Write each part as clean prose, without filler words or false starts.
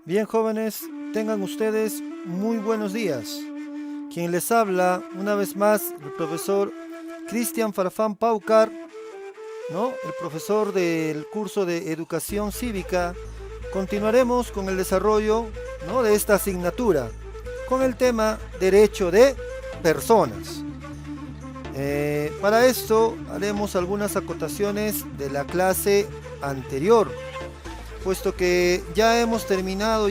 Bien, jóvenes, tengan ustedes muy buenos días. Quien les habla, una vez más, el profesor Cristian Farfán Paucar, ¿no? El profesor del curso de Educación Cívica. Continuaremos con el desarrollo, ¿no?, de esta asignatura, con el tema Derecho de Personas. Para esto haremos algunas acotaciones de la clase anterior, puesto que ya hemos terminado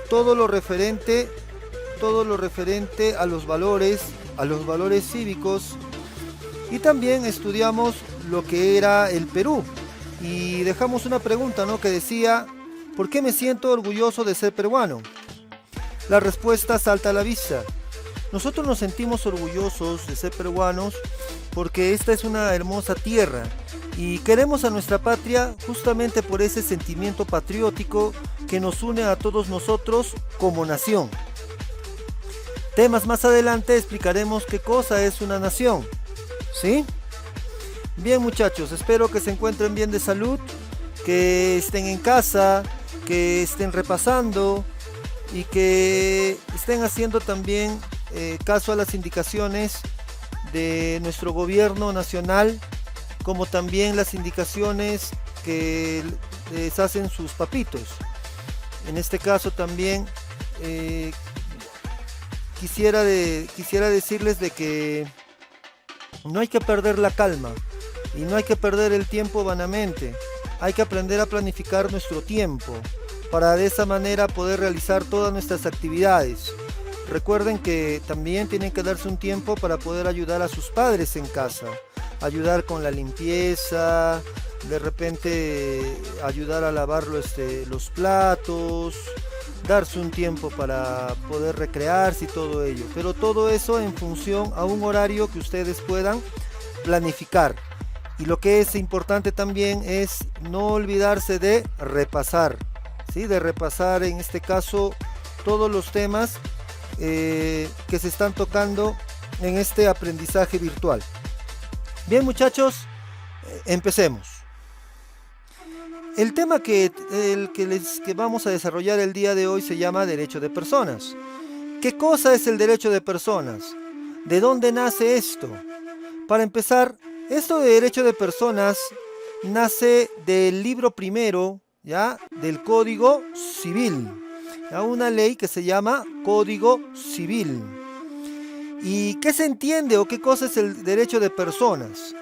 todo lo referente a los valores cívicos, y también estudiamos lo que era el Perú y dejamos una pregunta, ¿no?, que decía: ¿por qué me siento orgulloso de ser peruano? La respuesta salta a la vista. Nosotros nos sentimos orgullosos de ser peruanos porque esta es una hermosa tierra y queremos a nuestra patria justamente por ese sentimiento patriótico que nos une a todos nosotros como nación. Temas más adelante explicaremos qué cosa es una nación, ¿sí? Bien, muchachos, espero que se encuentren bien de salud, que estén en casa, que estén repasando y que estén haciendo también caso a las indicaciones de nuestro gobierno nacional, como también las indicaciones que les hacen sus papitos. En este caso también quisiera decirles de que no hay que perder la calma y no hay que perder el tiempo vanamente. Hay que aprender a planificar nuestro tiempo para de esa manera poder realizar todas nuestras actividades. Recuerden que también tienen que darse un tiempo para poder ayudar a sus padres en casa, ayudar con la limpieza, de repente ayudar a lavar los platos, darse un tiempo para poder recrearse y todo ello, pero todo eso en función a un horario que ustedes puedan planificar. Y lo que es importante también es no olvidarse de repasar, ¿sí? De repasar en este caso todos los temas que se están tocando en este aprendizaje virtual. Bien, muchachos, empecemos. El tema que vamos a desarrollar el día de hoy se llama Derecho de Personas. ¿Qué cosa es el derecho de personas? ¿De dónde nace esto? Para empezar, esto de derecho de personas nace del libro primero, ¿ya?, del Código Civil, ¿ya?, una ley que se llama Código Civil. ¿Y qué se entiende o qué cosa es el derecho de personas?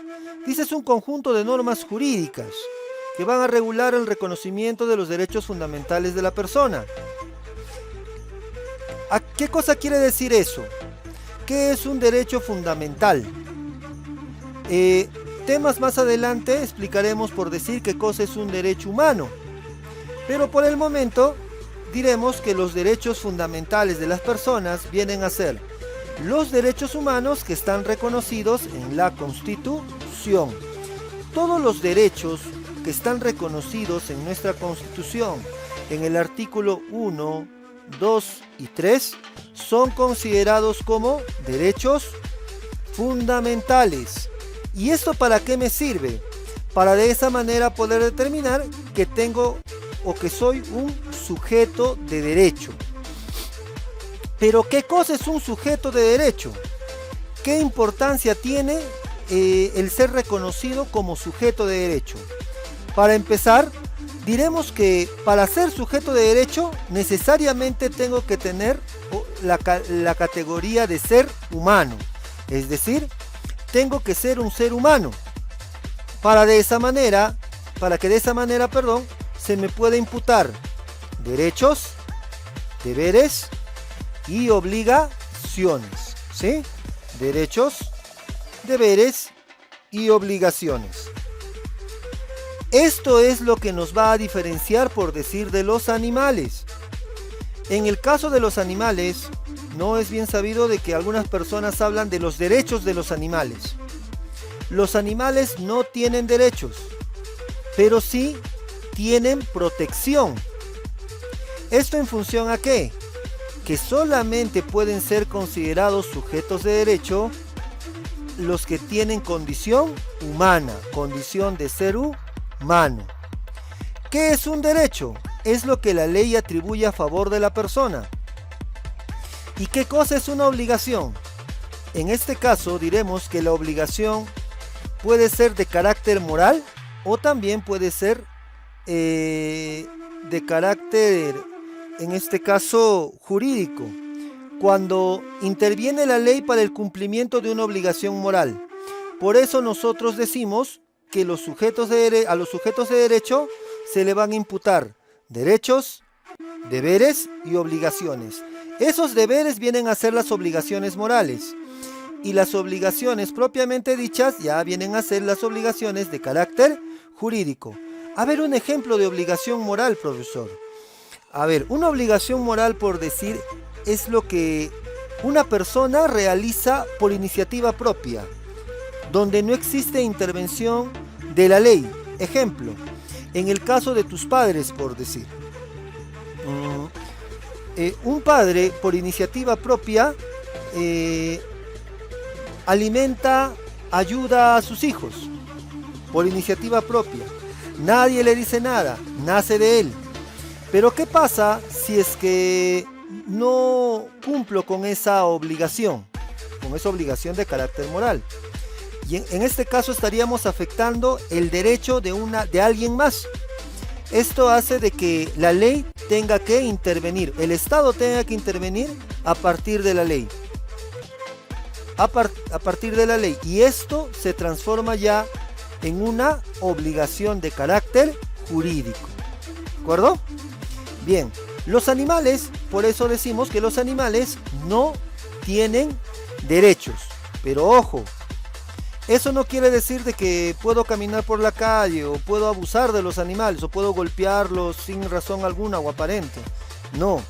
Dice, es un conjunto de normas jurídicas que van a regular el reconocimiento de los derechos fundamentales de la persona. ¿A qué cosa quiere decir eso? ¿Qué es un derecho fundamental? Temas más adelante explicaremos por decir qué cosa es un derecho humano. Pero por el momento diremos que los derechos fundamentales de las personas vienen a ser los derechos humanos que están reconocidos en la Constitución. Todos los derechos que están reconocidos en nuestra Constitución, en el artículo 1, 2 y 3, son considerados como derechos fundamentales. ¿Y esto para qué me sirve? Para de esa manera poder determinar que tengo o que soy un sujeto de derecho. Pero ¿qué cosa es un sujeto de derecho? ¿Qué importancia tiene el ser reconocido como sujeto de derecho? Para empezar, diremos que para ser sujeto de derecho necesariamente tengo que tener la categoría de ser humano. Es decir, tengo que ser un ser humano. Para que de esa manera, se me pueda imputar derechos, deberes y obligaciones, ¿sí? Derechos, deberes y obligaciones. Esto es lo que nos va a diferenciar, por decir, de los animales. En el caso de los animales, no es bien sabido de que algunas personas hablan de los derechos de los animales. Los animales no tienen derechos, pero sí tienen protección. ¿Esto en función a qué? Que solamente pueden ser considerados sujetos de derecho los que tienen condición humana, condición de ser humano. ¿Qué es un derecho? Es lo que la ley atribuye a favor de la persona. ¿Y qué cosa es una obligación? En este caso diremos que la obligación puede ser de carácter moral o también puede ser de carácter, en este caso, jurídico, cuando interviene la ley para el cumplimiento de una obligación moral. Por eso nosotros decimos que a los sujetos de derecho se le van a imputar derechos, deberes y obligaciones. Esos deberes vienen a ser las obligaciones morales y las obligaciones propiamente dichas ya vienen a ser las obligaciones de carácter jurídico. A ver, un ejemplo de obligación moral, profesor. A ver, una obligación moral, por decir, es lo que una persona realiza por iniciativa propia, donde no existe intervención de la ley. Ejemplo, en el caso de tus padres, por decir. Un padre, por iniciativa propia, alimenta, ayuda a sus hijos, por iniciativa propia. Nadie le dice nada, nace de él. Pero ¿qué pasa si es que no cumplo con esa obligación de carácter moral? Y en este caso estaríamos afectando el derecho de alguien más. Esto hace de que la ley tenga que intervenir, el Estado tenga que intervenir a partir de la ley. A partir de la ley. Y esto se transforma ya en una obligación de carácter jurídico. ¿De acuerdo? Bien, los animales, por eso decimos que los animales no tienen derechos. Pero ojo, eso no quiere decir de que puedo caminar por la calle o puedo abusar de los animales o puedo golpearlos sin razón alguna o aparente. No,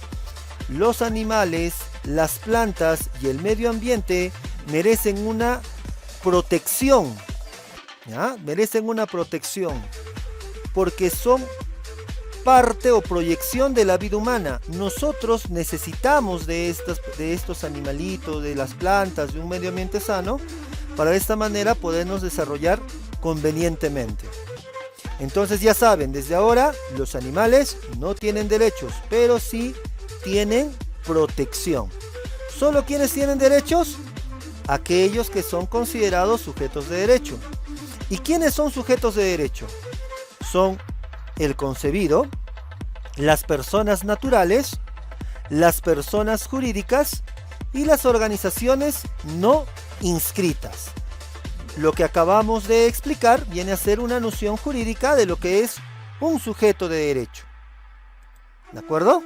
los animales, las plantas y el medio ambiente merecen una protección. ¿Ya? Merecen una protección porque son parte o proyección de la vida humana. Nosotros necesitamos de estos animalitos, de las plantas, de un medio ambiente sano, para de esta manera podernos desarrollar convenientemente. Entonces ya saben, desde ahora los animales no tienen derechos, pero sí tienen protección. ¿Solo quienes tienen derechos? Aquellos que son considerados sujetos de derecho. ¿Y quiénes son sujetos de derecho? Son el concebido, las personas naturales, las personas jurídicas y las organizaciones no inscritas. Lo que acabamos de explicar viene a ser una noción jurídica de lo que es un sujeto de derecho. ¿De acuerdo?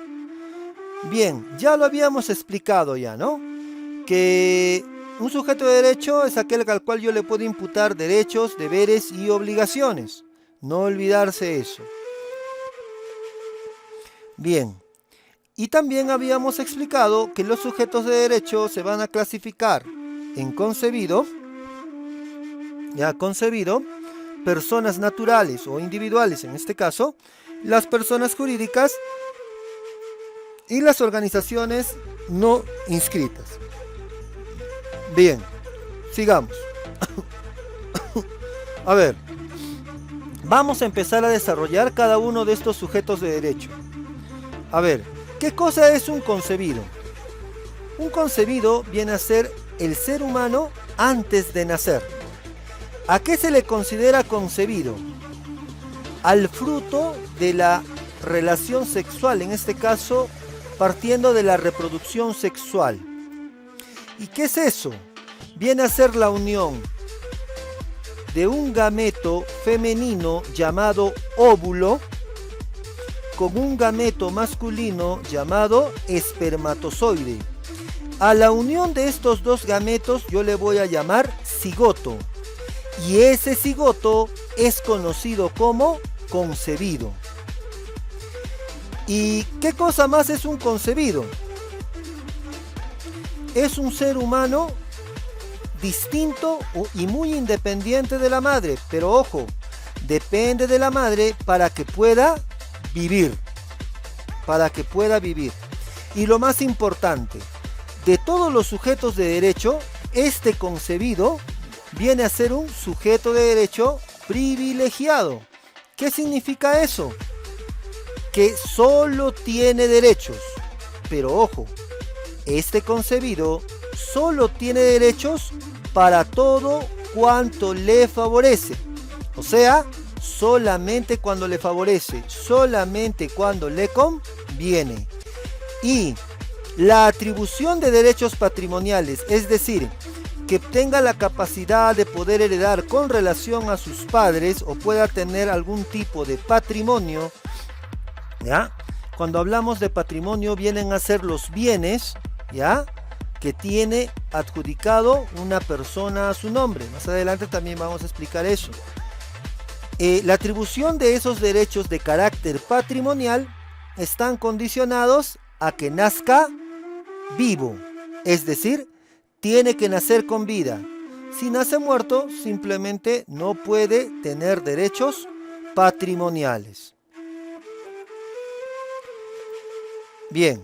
Bien, ya lo habíamos explicado ya, ¿no? Que un sujeto de derecho es aquel al cual yo le puedo imputar derechos, deberes y obligaciones. No olvidarse eso. Bien, y también habíamos explicado que los sujetos de derecho se van a clasificar en concebido, personas naturales o individuales en este caso, las personas jurídicas y las organizaciones no inscritas. Bien, sigamos. A ver, vamos a empezar a desarrollar cada uno de estos sujetos de derecho. A ver, ¿qué cosa es un concebido? Un concebido viene a ser el ser humano antes de nacer. ¿A qué se le considera concebido? Al fruto de la relación sexual, en este caso partiendo de la reproducción sexual. ¿Y qué es eso? Viene a ser la unión de un gameto femenino llamado óvulo con un gameto masculino llamado espermatozoide. A la unión de estos dos gametos yo le voy a llamar cigoto. Y ese cigoto es conocido como concebido. ¿Y qué cosa más es un concebido? Es un ser humano distinto y muy independiente de la madre. Pero ojo, depende de la madre para que pueda vivir. Y lo más importante, de todos los sujetos de derecho, este concebido viene a ser un sujeto de derecho privilegiado. ¿Qué significa eso? que solo tiene derechos. Pero ojo, este concebido solo tiene derechos para todo cuanto le favorece. O sea, solamente cuando le favorece, solamente cuando le conviene. Y la atribución de derechos patrimoniales, es decir, que tenga la capacidad de poder heredar con relación a sus padres o pueda tener algún tipo de patrimonio, ¿ya? Cuando hablamos de patrimonio vienen a ser los bienes, ¿ya?, que tiene adjudicado una persona a su nombre. Más adelante también vamos a explicar eso. La atribución de esos derechos de carácter patrimonial están condicionados a que nazca vivo, es decir, tiene que nacer con vida. Si nace muerto, simplemente no puede tener derechos patrimoniales. Bien.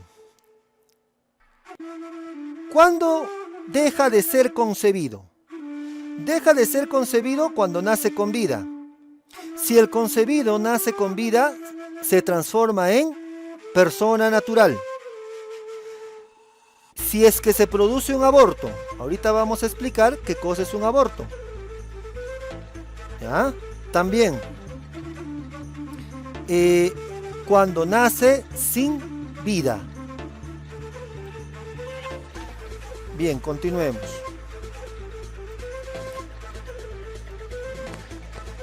¿Cuándo deja de ser concebido? Deja de ser concebido cuando nace con vida. Si el concebido nace con vida, se transforma en persona natural. Si es que se produce un aborto, ahorita vamos a explicar qué cosa es un aborto. ¿Ya? También, cuando nace sin vida. Bien, continuemos.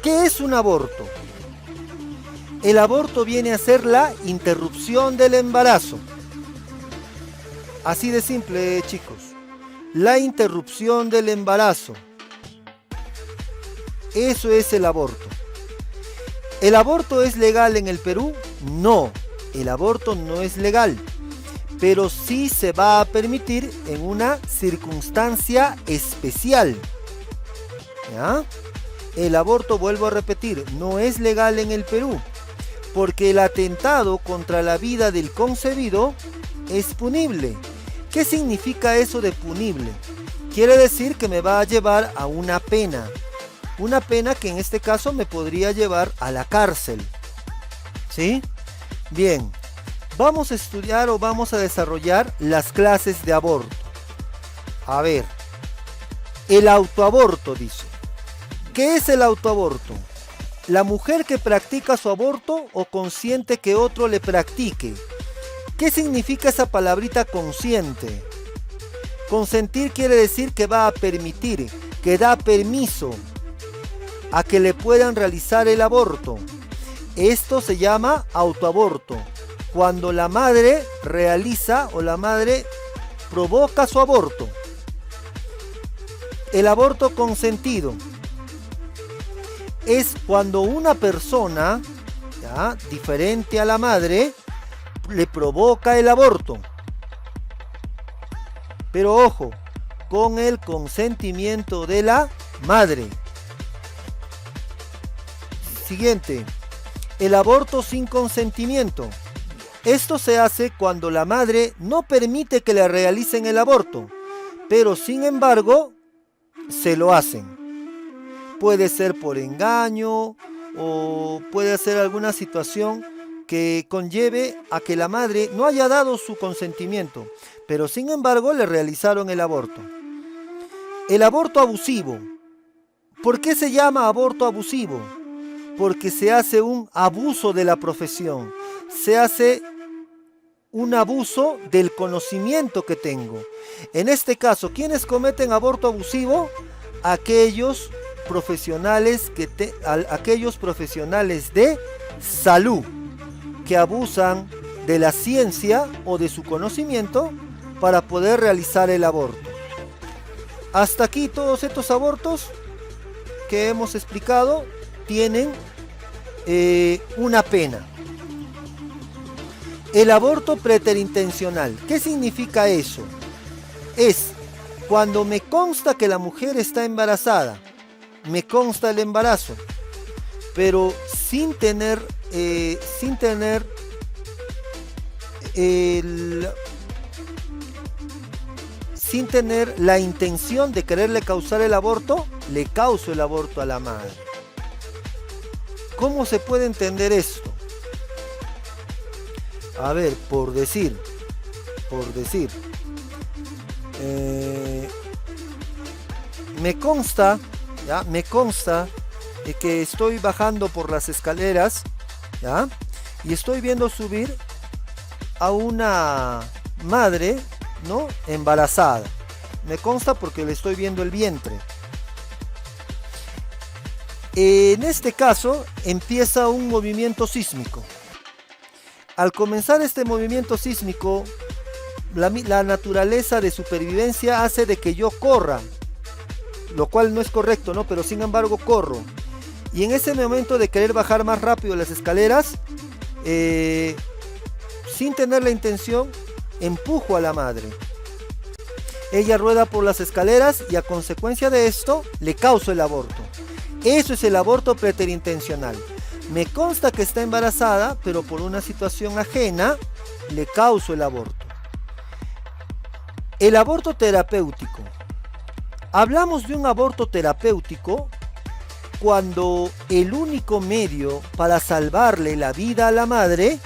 ¿Qué es un aborto? El aborto viene a ser la interrupción del embarazo. Así de simple, chicos. La interrupción del embarazo. Eso es el aborto. ¿El aborto es legal en el Perú? No, el aborto no es legal. Pero sí se va a permitir en una circunstancia especial. ¿Ya? El aborto, vuelvo a repetir, no es legal en el Perú, porque el atentado contra la vida del concebido es punible. ¿Qué significa eso de punible? Quiere decir que me va a llevar a una pena que en este caso me podría llevar a la cárcel. ¿Sí? Bien. Vamos a estudiar o vamos a desarrollar las clases de aborto. A ver, el autoaborto dice. ¿Qué es el autoaborto? La mujer que practica su aborto o consiente que otro le practique. ¿Qué significa esa palabrita consciente? Consentir quiere decir que va a permitir, que da permiso a que le puedan realizar el aborto. Esto se llama autoaborto. Cuando la madre realiza o la madre provoca su aborto. El aborto consentido es cuando una persona, ¿ya?, diferente a la madre, le provoca el aborto. Pero ojo, con el consentimiento de la madre. Siguiente, el aborto sin consentimiento. Esto se hace cuando la madre no permite que le realicen el aborto, pero sin embargo se lo hacen. Puede ser por engaño o puede ser alguna situación que conlleve a que la madre no haya dado su consentimiento, pero sin embargo le realizaron el aborto. El aborto abusivo. ¿Por qué se llama aborto abusivo? Porque se hace un abuso de la profesión, se hace un abuso del conocimiento que tengo. En este caso, ¿quiénes cometen aborto abusivo? Aquellos profesionales de salud que abusan de la ciencia o de su conocimiento para poder realizar el aborto. Hasta aquí todos estos abortos que hemos explicado tienen una pena. El aborto preterintencional. ¿Qué significa eso? Es cuando me consta que la mujer está embarazada, me consta el embarazo, pero sin tener la intención de quererle causar el aborto, le causo el aborto a la madre. ¿Cómo se puede entender esto? A ver, por decir, me consta, ¿ya? Me consta de que estoy bajando por las escaleras, ¿ya? Y estoy viendo subir a una madre, ¿no? Embarazada. Me consta porque le estoy viendo el vientre. En este caso empieza un movimiento sísmico. Al comenzar este movimiento sísmico, la naturaleza de supervivencia hace de que yo corra, lo cual no es correcto, ¿no? Pero sin embargo corro. Y en ese momento de querer bajar más rápido las escaleras, sin tener la intención, empujo a la madre. Ella rueda por las escaleras y a consecuencia de esto le causo el aborto. Eso es el aborto preterintencional. Me consta que está embarazada, pero por una situación ajena le causo el aborto. El aborto terapéutico. Hablamos de un aborto terapéutico cuando el único medio para salvarle la vida a la madre,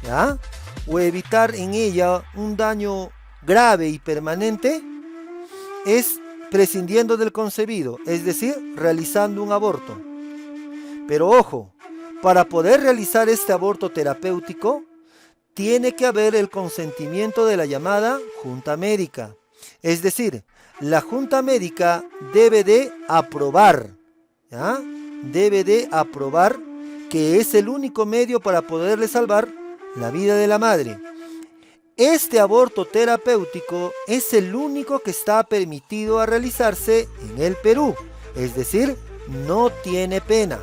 ¿ya? O evitar en ella un daño grave y permanente es prescindiendo del concebido, es decir, realizando un aborto. Pero ojo, para poder realizar este aborto terapéutico, tiene que haber el consentimiento de la llamada Junta Médica. Es decir, la Junta Médica debe de aprobar, ¿ya? Debe de aprobar que es el único medio para poderle salvar la vida de la madre. Este aborto terapéutico es el único que está permitido a realizarse en el Perú, es decir, no tiene pena.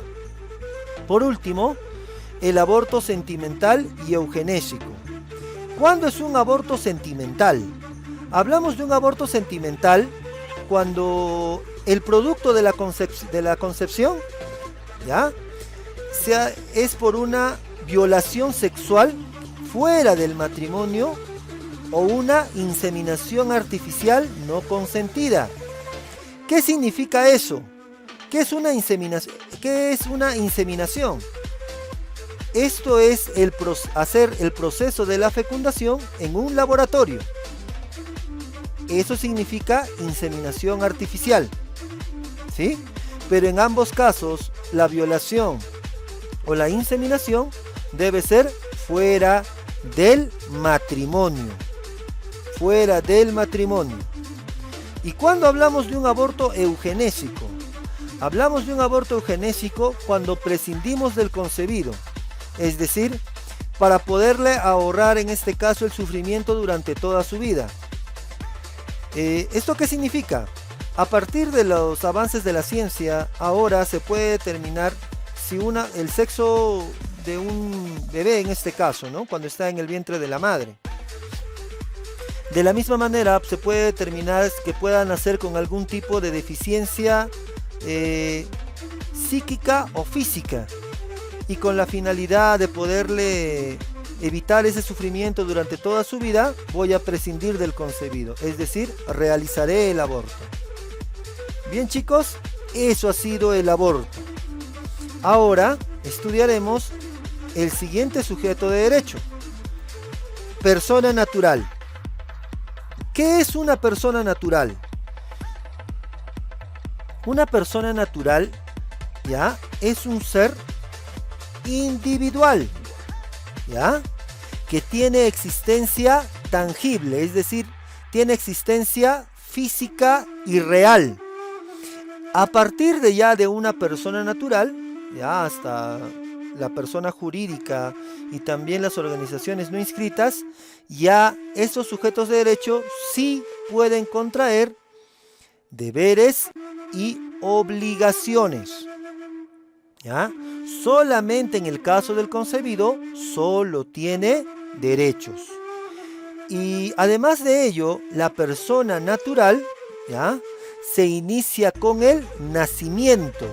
Por último, el aborto sentimental y eugenésico. ¿Cuándo es un aborto sentimental? Hablamos de un aborto sentimental cuando el producto de la concepción, ¿ya? Es por una violación sexual fuera del matrimonio o una inseminación artificial no consentida. ¿Qué significa eso? ¿Qué es una inseminación? Esto es hacer el proceso de la fecundación en un laboratorio. Eso significa inseminación artificial, ¿sí? Pero en ambos casos, la violación o la inseminación debe ser fuera del matrimonio. Fuera del matrimonio. ¿Y cuándo hablamos de un aborto eugenésico? Hablamos de un aborto eugenésico cuando prescindimos del concebido. Es decir, para poderle ahorrar en este caso el sufrimiento durante toda su vida. ¿Esto qué significa? A partir de los avances de la ciencia, ahora se puede determinar si el sexo de un bebé en este caso, ¿no? Cuando está en el vientre de la madre. De la misma manera se puede determinar que pueda nacer con algún tipo de deficiencia psíquica o física, y con la finalidad de poderle evitar ese sufrimiento durante toda su vida, voy a prescindir del concebido, es decir, realizaré el aborto. Bien, chicos, eso ha sido el aborto. Ahora estudiaremos el siguiente sujeto de derecho: persona natural. ¿Qué es una persona natural? Una persona natural, ¿ya?, es un ser individual, ¿ya?, que tiene existencia tangible, es decir, tiene existencia física y real. A partir de una persona natural, ya hasta la persona jurídica y también las organizaciones no inscritas, ya estos sujetos de derecho sí pueden contraer deberes y obligaciones, ¿ya? Solamente en el caso del concebido solo tiene derechos. Y además de ello, la persona natural, ¿ya?, se inicia con el nacimiento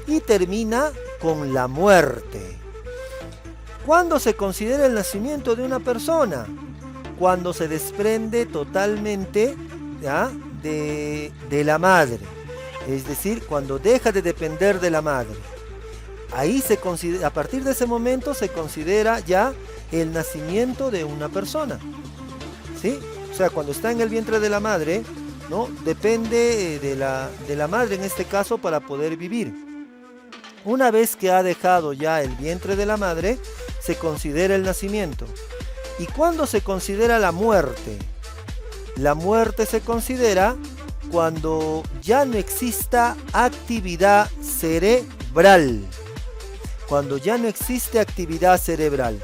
y termina con la muerte. ¿Cuándo se considera el nacimiento de una persona? Cuando se desprende totalmente, ¿ya?, de la madre, es decir, cuando deja de depender de la madre. Ahí a partir de ese momento se considera ya el nacimiento de una persona, ¿sí? O sea, cuando está en el vientre de la madre, ¿no? Depende de la madre en este caso para poder vivir. Una vez que ha dejado ya el vientre de la madre, se considera el nacimiento. ¿Y cuándo se considera la muerte? La muerte se considera cuando ya no exista actividad cerebral. Cuando ya no existe actividad cerebral.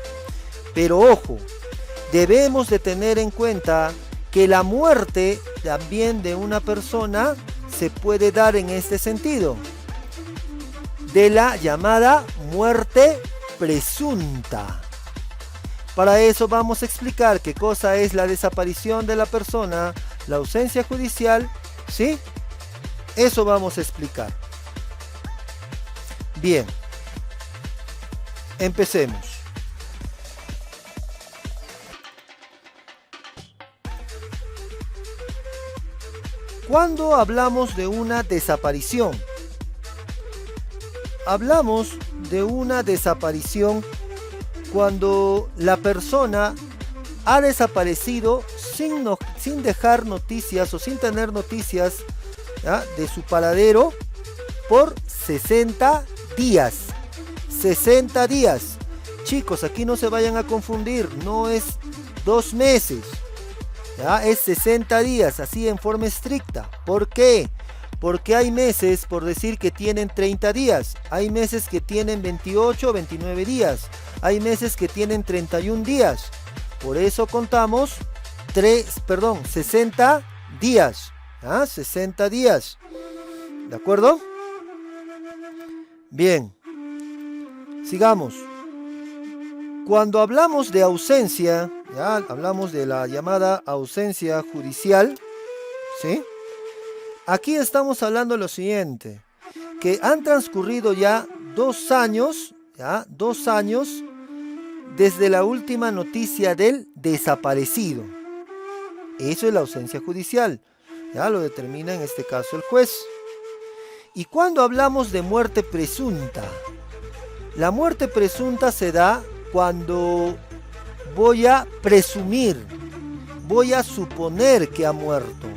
Pero ojo, debemos de tener en cuenta que la muerte también de una persona se puede dar en este sentido, de la llamada muerte presunta. Para eso vamos a explicar qué cosa es la desaparición de la persona, la ausencia judicial, ¿sí? Eso vamos a explicar. Bien, empecemos. ¿Cuándo hablamos de una desaparición? Hablamos de una desaparición cuando la persona ha desaparecido sin dejar noticias o sin tener noticias, ¿ya?, de su paradero por 60 días. 60 días. Chicos, aquí no se vayan a confundir, no es 2 meses. ¿Ya? Es 60 días, así en forma estricta. ¿Por qué? Porque hay meses, por decir, que tienen 30 días. Hay meses que tienen 28 o 29 días. Hay meses que tienen 31 días. Por eso contamos 60 días. ¿Ah? 60 días. ¿De acuerdo? Bien. Sigamos. Cuando hablamos de ausencia, ya hablamos de la llamada ausencia judicial, ¿sí? Aquí estamos hablando de lo siguiente, que han transcurrido ya 2 años, ¿ya? 2 años desde la última noticia del desaparecido. Eso es la ausencia judicial, ya lo determina en este caso el juez. Y cuando hablamos de muerte presunta, la muerte presunta se da cuando voy a presumir, voy a suponer que ha muerto.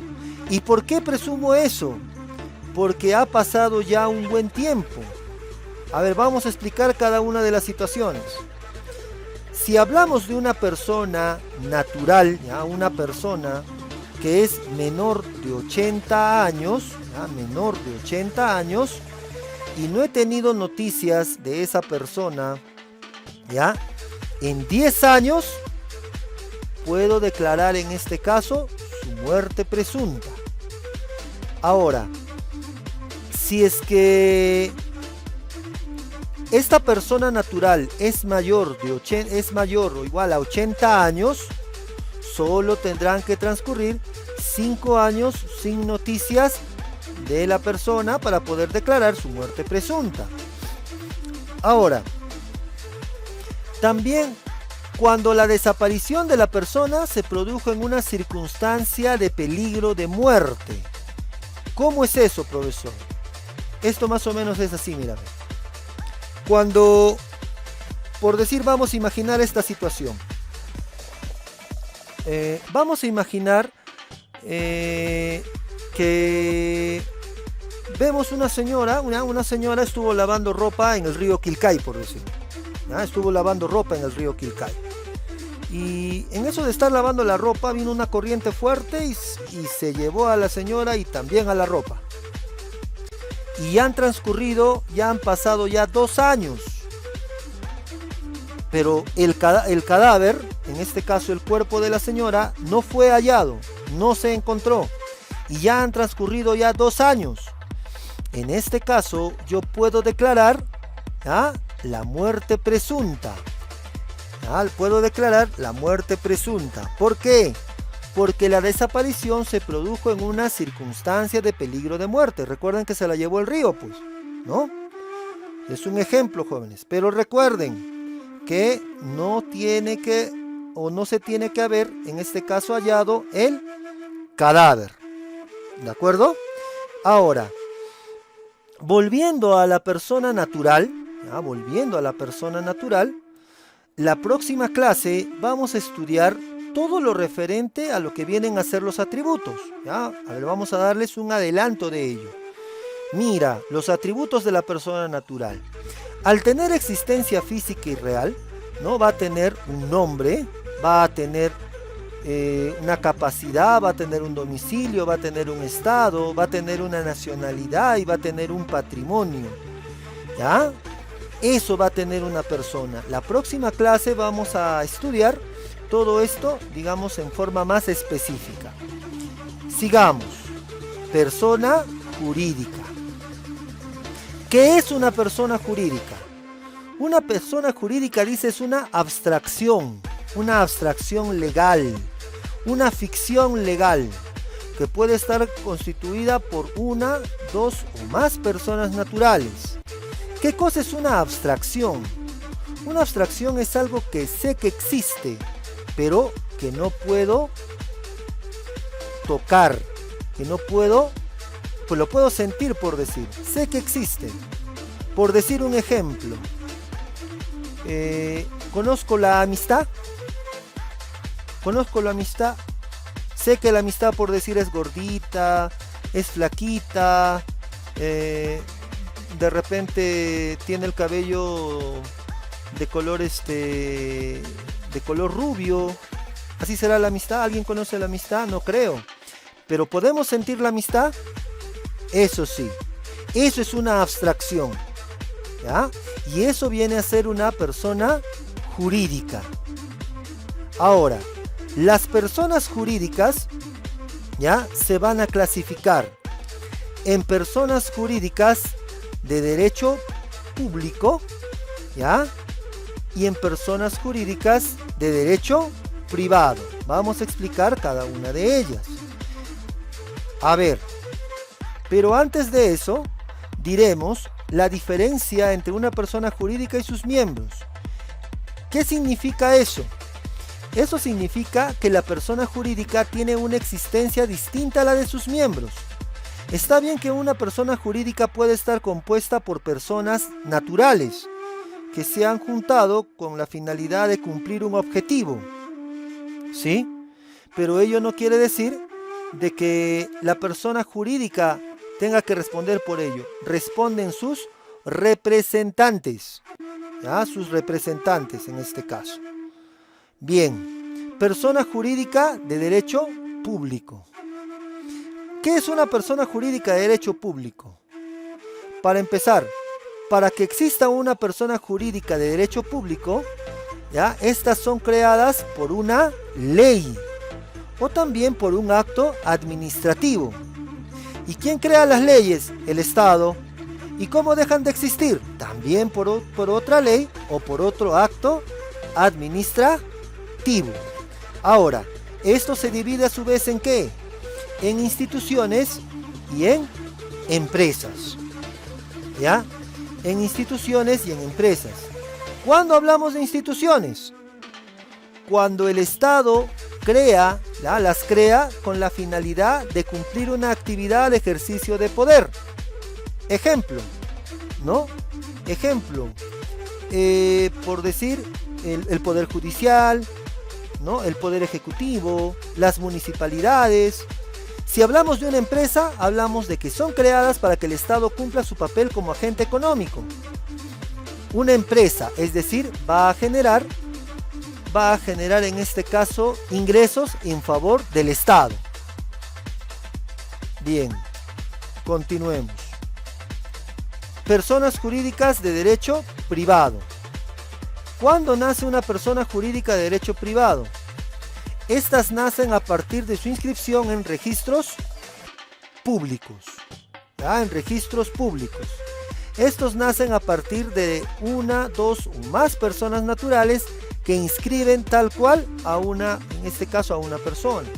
¿Y por qué presumo eso? Porque ha pasado ya un buen tiempo. A ver, vamos a explicar cada una de las situaciones. Si hablamos de una persona natural, ¿ya?, una persona que es menor de 80 años, ¿ya?, menor de 80 años, y no he tenido noticias de esa persona, ¿ya?, en 10 años, puedo declarar en este caso su muerte presunta. Ahora, si es que esta persona natural es mayor o igual a 80 años, solo tendrán que transcurrir 5 años sin noticias de la persona para poder declarar su muerte presunta. Ahora, también cuando la desaparición de la persona se produjo en una circunstancia de peligro de muerte. ¿Cómo es eso, profesor? Esto más o menos es así, mira. Cuando, por decir, vamos a imaginar esta situación. Vamos a imaginar que vemos una señora estuvo lavando ropa en el río Quilcay, por decir. Estuvo lavando ropa en el río Quilcay. Y en eso de estar lavando la ropa vino una corriente fuerte y se llevó a la señora y también a la ropa. Y ya han pasado ya 2 años. Pero el cadáver, en este caso el cuerpo de la señora, no fue hallado, no se encontró. Y ya han transcurrido ya 2 años. En este caso yo puedo declarar la muerte presunta. Puedo declarar la muerte presunta. ¿Por qué? Porque la desaparición se produjo en una circunstancia de peligro de muerte. Recuerden que se la llevó el río, pues, ¿no? Es un ejemplo, jóvenes. Pero recuerden que no se tiene que haber, en este caso, hallado el cadáver. ¿De acuerdo? Ahora, volviendo a la persona natural, la próxima clase vamos a estudiar todo lo referente a lo que vienen a ser los atributos, ¿ya? A ver, vamos a darles un adelanto de ello. Mira, los atributos de la persona natural. Al tener existencia física y real, ¿no? Va a tener un nombre, va a tener una capacidad, va a tener un domicilio, va a tener un estado, va a tener una nacionalidad y va a tener un patrimonio, ¿ya? Eso va a tener una persona. La próxima clase vamos a estudiar todo esto, digamos, en forma más específica. Sigamos. Persona jurídica. ¿Qué es una persona jurídica? Una persona jurídica, dice, es una abstracción legal, una ficción legal, que puede estar constituida por una, dos o más personas naturales. ¿Qué cosa es una abstracción? Una abstracción es algo que sé que existe, pero que no puedo tocar, que no puedo, pues lo puedo sentir, por decir. Sé que existe. Por decir un ejemplo, conozco la amistad. Conozco la amistad. Sé que la amistad, por decir, es gordita, es flaquita, de repente tiene el cabello de color de color rubio. ¿Así será la amistad? ¿Alguien conoce la amistad? No creo. Pero ¿podemos sentir la amistad? Eso sí. Eso es una abstracción, ¿ya? Y eso viene a ser una persona jurídica. Ahora, las personas jurídicas, ¿ya?, se van a clasificar en personas jurídicas de derecho público, ¿ya?, y en personas jurídicas de derecho privado. Vamos a explicar cada una de ellas. A ver, pero antes de eso, diremos la diferencia entre una persona jurídica y sus miembros. ¿Qué significa eso? Eso significa que la persona jurídica tiene una existencia distinta a la de sus miembros. Está bien que una persona jurídica puede estar compuesta por personas naturales que se han juntado con la finalidad de cumplir un objetivo, ¿sí? Pero ello no quiere decir de que la persona jurídica tenga que responder por ello. Responden sus representantes, ¿ya? Sus representantes en este caso. Bien, persona jurídica de derecho público. ¿Qué es una persona jurídica de derecho público? Para empezar, para que exista una persona jurídica de derecho público, ¿ya?, estas son creadas por una ley o también por un acto administrativo. ¿Y quién crea las leyes? El Estado. ¿Y cómo dejan de existir? También por otra ley o por otro acto administrativo. Ahora, esto se divide a su vez ¿en qué? En instituciones y en empresas, ¿ya? En instituciones y en empresas. ¿Cuándo hablamos de instituciones? Cuando el Estado crea, ¿ya?, las crea con la finalidad de cumplir una actividad de ejercicio de poder. Ejemplo, ¿no? Ejemplo, por decir, el Poder Judicial, ¿no?, el Poder Ejecutivo, las municipalidades. Si hablamos de una empresa, hablamos de que son creadas para que el Estado cumpla su papel como agente económico. Una empresa, es decir, va a generar en este caso ingresos en favor del Estado. Bien, continuemos. Personas jurídicas de derecho privado. ¿Cuándo nace una persona jurídica de derecho privado? Estas nacen a partir de su inscripción en registros públicos, ¿ya?, en registros públicos. Estos nacen a partir de una, dos o más personas naturales que inscriben tal cual a una, en este caso a una persona,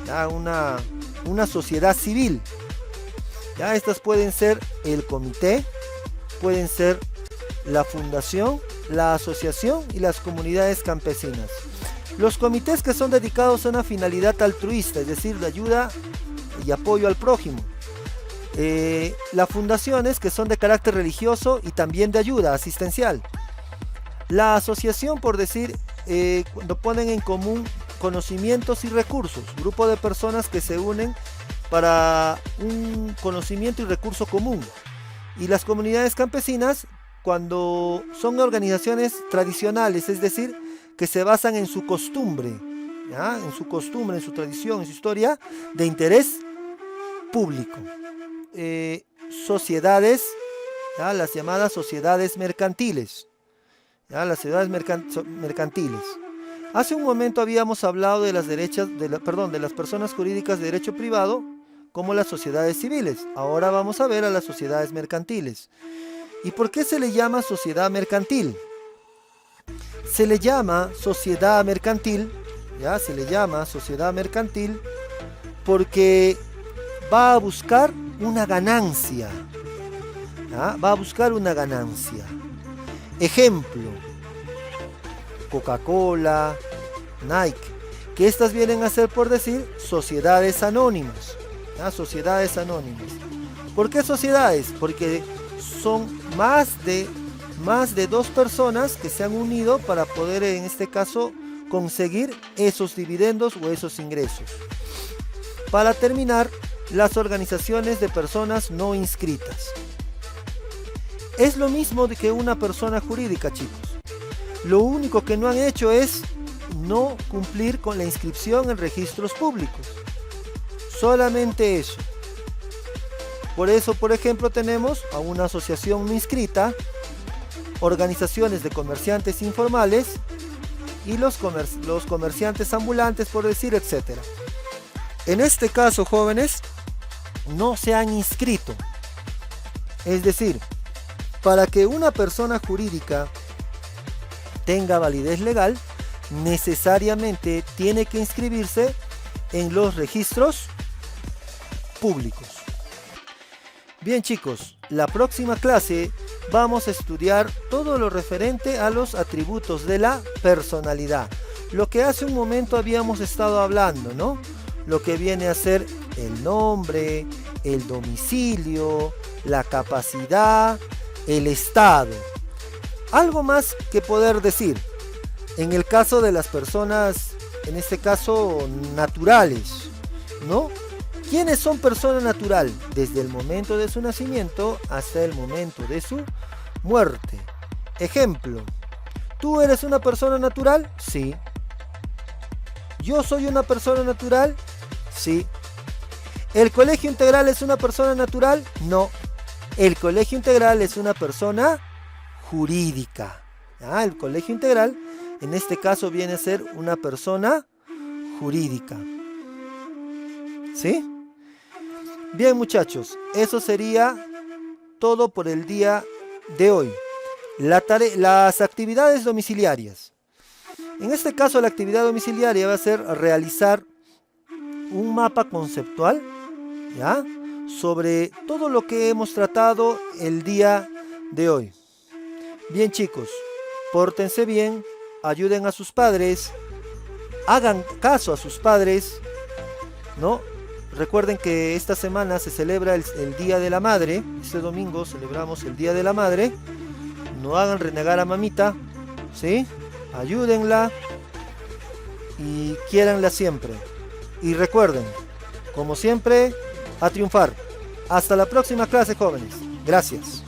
¿ya?, una sociedad civil. ¿Ya? Estas pueden ser el comité, pueden ser la fundación, la asociación y las comunidades campesinas. Los comités que son dedicados a una finalidad altruista, es decir, de ayuda y apoyo al prójimo. Las fundaciones que son de carácter religioso y también de ayuda asistencial. La asociación, por decir, cuando ponen en común conocimientos y recursos, grupo de personas que se unen para un conocimiento y recurso común. Y las comunidades campesinas, cuando son organizaciones tradicionales, es decir, que se basan en su costumbre, ¿ya? En su costumbre, en su tradición, en su historia, de interés público. Eh, Sociedades, ¿ya? Las llamadas sociedades mercantiles, ¿ya? Las sociedades mercantiles. Hace un momento habíamos hablado de las de las personas jurídicas de derecho privado como las sociedades civiles. Ahora vamos a ver a las sociedades mercantiles. ¿Y por qué se le llama sociedad mercantil? Se le llama sociedad mercantil, ¿ya? Se le llama sociedad mercantil porque va a buscar una ganancia, ¿ya? Va a buscar una ganancia. Ejemplo, Coca-Cola, Nike, que estas vienen a ser, por decir, sociedades anónimas, ¿ya? Sociedades anónimas. ¿Por qué sociedades? Porque son más de dos personas que se han unido para poder, en este caso, conseguir esos dividendos o esos ingresos. Para terminar, las organizaciones de personas no inscritas. Es lo mismo que una persona jurídica, chicos. Lo único que no han hecho es no cumplir con la inscripción en registros públicos. Solamente eso. Por eso, por ejemplo, tenemos a una asociación no inscrita, organizaciones de comerciantes informales y los comerciantes ambulantes, por decir, etc. En este caso, jóvenes, no se han inscrito. Es decir, para que una persona jurídica tenga validez legal, necesariamente tiene que inscribirse en los registros públicos. Bien, chicos, la próxima clase vamos a estudiar todo lo referente a los atributos de la personalidad. Lo que hace un momento habíamos estado hablando, ¿no? Lo que viene a ser el nombre, el domicilio, la capacidad, el estado. Algo más que poder decir. En el caso de las personas, en este caso naturales, ¿no? ¿Quiénes son persona natural? Desde el momento de su nacimiento hasta el momento de su muerte. Ejemplo, ¿tú eres una persona natural? Sí. ¿Yo soy una persona natural? Sí. ¿El colegio integral es una persona natural? No. El colegio integral es una persona jurídica. El colegio integral, en este caso, viene a ser una persona jurídica. ¿Sí? Bien, muchachos, eso sería todo por el día de hoy. Las actividades domiciliarias. En este caso, la actividad domiciliaria va a ser realizar un mapa conceptual, ¿ya?, sobre todo lo que hemos tratado el día de hoy. Bien, chicos, pórtense bien, ayuden a sus padres, hagan caso a sus padres, ¿no? Recuerden que esta semana se celebra el Día de la Madre. Este domingo celebramos el Día de la Madre. No hagan renegar a mamita, ¿sí? Ayúdenla y quiéranla siempre. Y recuerden, como siempre, a triunfar. Hasta la próxima clase, jóvenes. Gracias.